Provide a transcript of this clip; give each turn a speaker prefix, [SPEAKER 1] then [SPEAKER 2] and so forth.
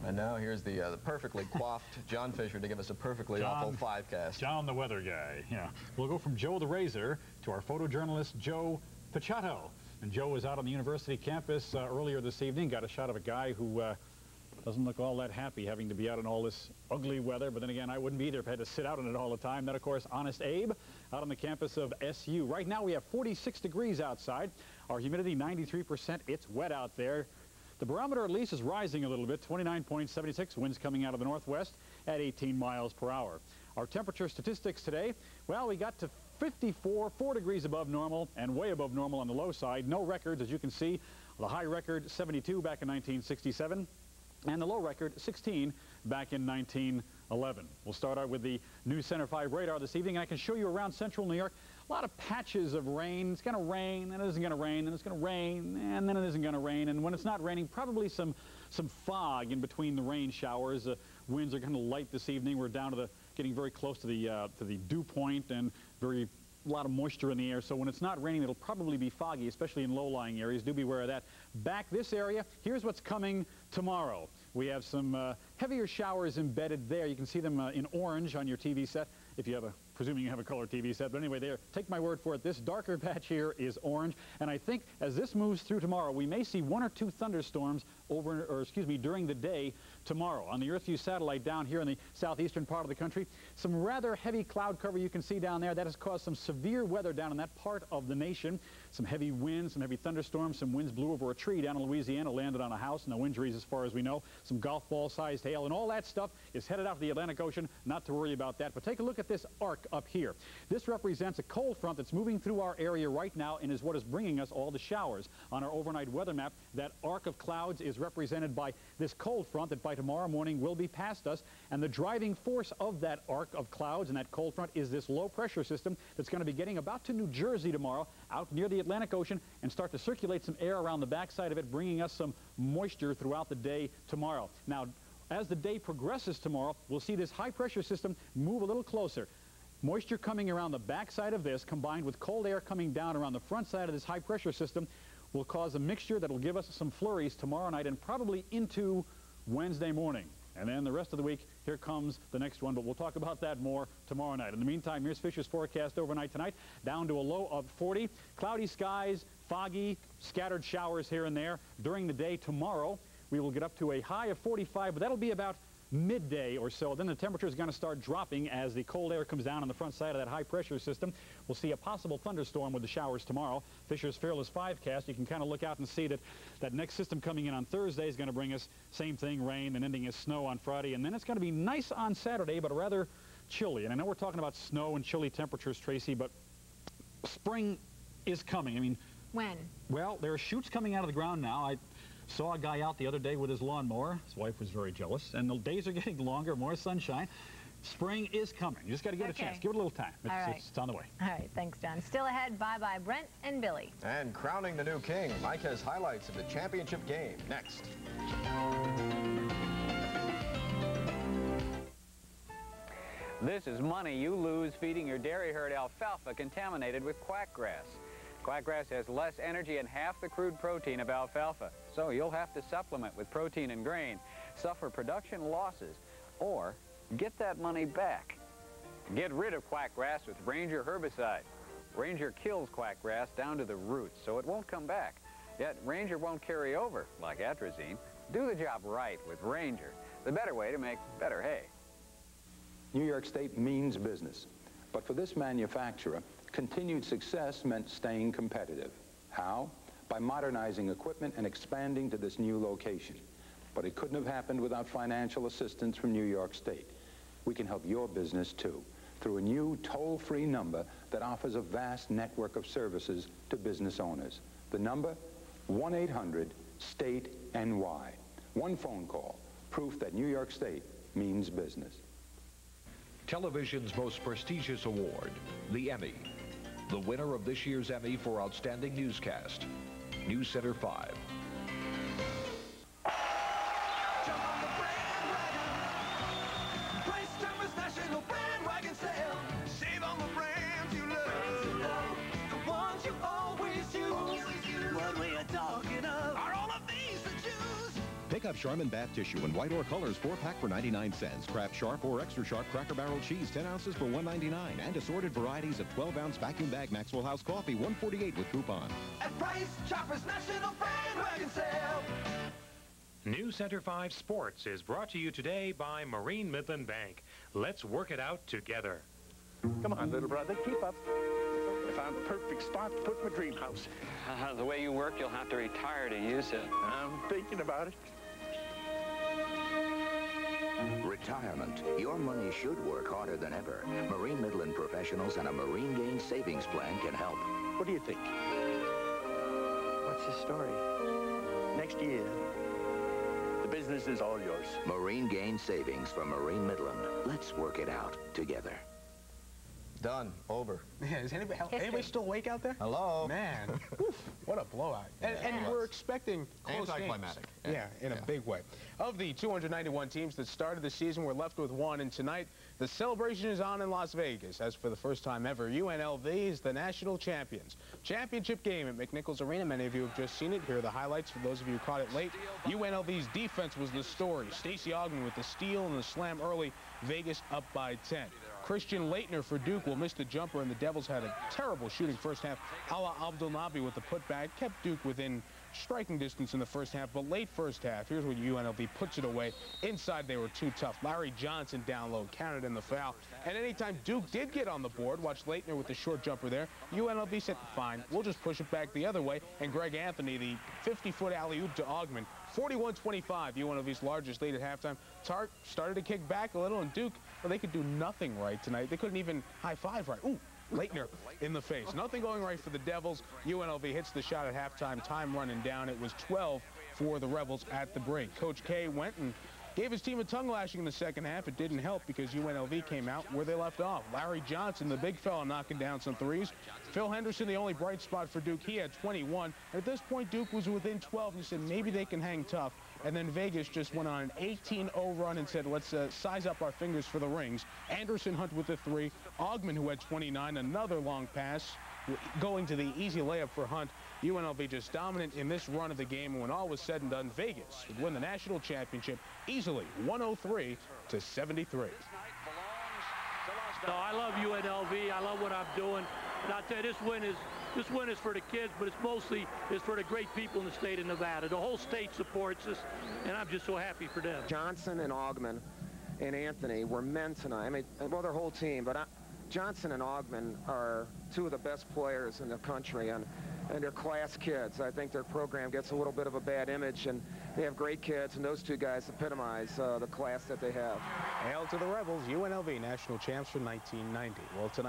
[SPEAKER 1] And now here's the perfectly coiffed John Fisher to give us a perfectly awful 5-cast.
[SPEAKER 2] John the weather guy, yeah. We'll go from Joe the Razor to our photojournalist Joe Picciotto. And Joe was out on the university campus earlier this evening, got a shot of a guy who doesn't look all that happy having to be out in all this ugly weather. But then again, I wouldn't be either if I had to sit out in it all the time. Then, of course, Honest Abe out on the campus of SU. Right now, we have 46 degrees outside. Our humidity, 93%. It's wet out there. The barometer at least is rising a little bit, 29.76, winds coming out of the northwest at 18 miles per hour. Our temperature statistics today, well, we got to 54, 4 degrees above normal and way above normal on the low side. No records, as you can see. The high record, 72 back in 1967, and the low record, 16 back in 1911. We'll start out with the News Center 5 radar this evening. I can show you around central New York a lot of patches of rain. It's going to rain, then it isn't going to rain, then it's going to rain, and then it isn't going to rain. And when it's not raining, probably some fog in between the rain showers. Winds are going to light this evening. We're down to getting very close to the dew point and a lot of moisture in the air. So when it's not raining, it'll probably be foggy, especially in low-lying areas. Do be aware of that. Back this area, here's what's coming tomorrow. We have some heavier showers embedded there. You can see them in orange on your TV set, if you have presuming you have a color TV set. But anyway, there, take my word for it, this darker patch here is orange. And I think as this moves through tomorrow, we may see 1 or 2 thunderstorms during the day tomorrow. On the Earthview satellite down here in the southeastern part of the country, some rather heavy cloud cover you can see down there. That has caused some severe weather down in that part of the nation. Some heavy winds, some heavy thunderstorms. Some winds blew over a tree down in Louisiana, landed on a house. No injuries as far as we know. Some golf ball-sized hail, and all that stuff is headed out to the Atlantic Ocean. Not to worry about that. But take a look at this arc up here. This represents a cold front that's moving through our area right now and is what is bringing us all the showers. On our overnight weather map, that arc of clouds is represented by this cold front that by tomorrow morning will be past us. And the driving force of that arc of clouds and that cold front is this low pressure system that's going to be getting about to New Jersey tomorrow, out near the Atlantic Ocean, and start to circulate some air around the backside of it, bringing us some moisture throughout the day tomorrow. Now, as the day progresses tomorrow, we'll see this high pressure system move a little closer. Moisture coming around the backside of this, combined with cold air coming down around the front side of this high pressure system, will cause a mixture that will give us some flurries tomorrow night and probably into Wednesday morning. And then the rest of the week, here comes the next one, but we'll talk about that more tomorrow night. In the meantime, here's Fisher's forecast overnight tonight, down to a low of 40. Cloudy skies, foggy, scattered showers here and there. During the day tomorrow, we will get up to a high of 45, but that'll be about midday or so. Then the temperature is going to start dropping as the cold air comes down on the front side of that high pressure system. We'll see a possible thunderstorm with the showers tomorrow. Fisher's Fearless 5-cast, you can kind of look out and see that next system coming in on Thursday is going to bring us same thing, rain, and ending as snow on Friday. And then it's going to be nice on Saturday, but rather chilly. And I know we're talking about snow and chilly temperatures, Tracy, but spring is coming. I mean,
[SPEAKER 3] when?
[SPEAKER 2] Well, there are shoots coming out of the ground now. I saw a guy out the other day with his lawnmower. His wife was very jealous. And the days are getting longer, more sunshine. Spring is coming. You just got to give it a chance. Give it a little time. It's on the way.
[SPEAKER 3] All right. Thanks, John. Still ahead, bye-bye, Brent and Billy.
[SPEAKER 1] And crowning the new king, Mike has highlights of the championship game next.
[SPEAKER 4] This is money you lose feeding your dairy herd alfalfa contaminated with quackgrass. Quackgrass has less energy and half the crude protein of alfalfa, so you'll have to supplement with protein and grain, suffer production losses, or get that money back. Get rid of quackgrass with Ranger herbicide. Ranger kills quackgrass down to the roots, so it won't come back. Yet Ranger won't carry over, like atrazine. Do the job right with Ranger, the better way to make better hay.
[SPEAKER 5] New York State means business, but for this manufacturer, continued success meant staying competitive. How? By modernizing equipment and expanding to this new location. But it couldn't have happened without financial assistance from New York State. We can help your business too, through a new toll-free number that offers a vast network of services to business owners. The number? 1-800-STATE-NY. One phone call, proof that New York State means business.
[SPEAKER 6] Television's most prestigious award, the Emmy. The winner of this year's Emmy for Outstanding Newscast, News Center 5.
[SPEAKER 7] Save on the brands you love, the ones you always use. What we are talking of are all of these the Jews.
[SPEAKER 8] Pick up Charmin bath tissue in white or colors 4-pack for 99 cents. Kraft Sharp or Extra Sharp Cracker Barrel cheese 10 ounces for $1.99. And assorted varieties of 12-ounce vacuum bag Maxwell House coffee $1.48 with coupon.
[SPEAKER 7] At Price Choppers National Bandwagon Sale.
[SPEAKER 9] New Center 5 Sports is brought to you today by Marine Midland Bank. Let's work it out together.
[SPEAKER 10] Come on, little brother, keep up. I found the perfect spot to put my dream house.
[SPEAKER 4] The way you work, you'll have to retire to use it.
[SPEAKER 10] I'm thinking about it.
[SPEAKER 11] Retirement. Your money should work harder than ever. Marine Midland professionals and a Marine Gain savings plan can help.
[SPEAKER 10] What do you think? What's the story? Next year, the business is all yours.
[SPEAKER 11] Marine Gain savings from Marine Midland. Let's work it out together.
[SPEAKER 1] Done. Over.
[SPEAKER 12] Yeah, is anybody still awake out there?
[SPEAKER 1] Hello?
[SPEAKER 12] Man, oof, what a blowout. And we're expecting close
[SPEAKER 1] anticlimactic.
[SPEAKER 12] games. Yeah, in a big way. Of the 291 teams that started the season, we're left with one, and tonight the celebration is on in Las Vegas. As for the first time ever, UNLV is the national champions. Championship game at McNichols Arena. Many of you have just seen it. Here are the highlights for those of you who caught it late. UNLV's defense was the story. Stacey Augmon with the steal and the slam early. Vegas up by 10. Christian Leitner for Duke will miss the jumper, and the Devils had a terrible shooting first half. Ala Abdelnaby with the putback kept Duke within striking distance in the first half, but late first half, here's when UNLV puts it away. Inside, they were too tough. Larry Johnson down low, counted in the foul. And anytime Duke did get on the board, watch Leitner with the short jumper there, UNLV said, fine, we'll just push it back the other way. And Greg Anthony, the 50-foot alley-oop to Augmon, 41-25, UNLV's largest lead at halftime. Tart started to kick back a little, and Duke, well, they could do nothing right tonight. They couldn't even high-five right. Ooh, Leitner in the face. Nothing going right for the Devils. UNLV hits the shot at halftime, time running down. It was 12 for the Rebels at the break. Coach K went and gave his team a tongue lashing in the second half. It didn't help because UNLV came out where they left off. Larry Johnson, the big fella, knocking down some threes. Phil Henderson, the only bright spot for Duke, he had 21. At this point, Duke was within 12, and he said maybe they can hang tough. And then Vegas just went on an 18-0 run and said, let's size up our fingers for the rings. Anderson Hunt with the 3. Augmon, who had 29, another long pass, going to the easy layup for Hunt. UNLV just dominant in this run of the game. And when all was said and done, Vegas would win the national championship easily, 103-73.
[SPEAKER 13] No, I love UNLV. I love what I'm doing. And I'll tell you, this win is for the kids, but it's mostly for the great people in the state of Nevada. The whole state supports us, and I'm just so happy for them.
[SPEAKER 14] Johnson and Augmon and Anthony were men tonight. I mean, well, their whole team, but Johnson and Augmon are two of the best players in the country, and they're class kids. I think their program gets a little bit of a bad image, and they have great kids, and those two guys epitomize the class that they have.
[SPEAKER 12] Hail to the Rebels, UNLV national champs from 1990. Well, tonight.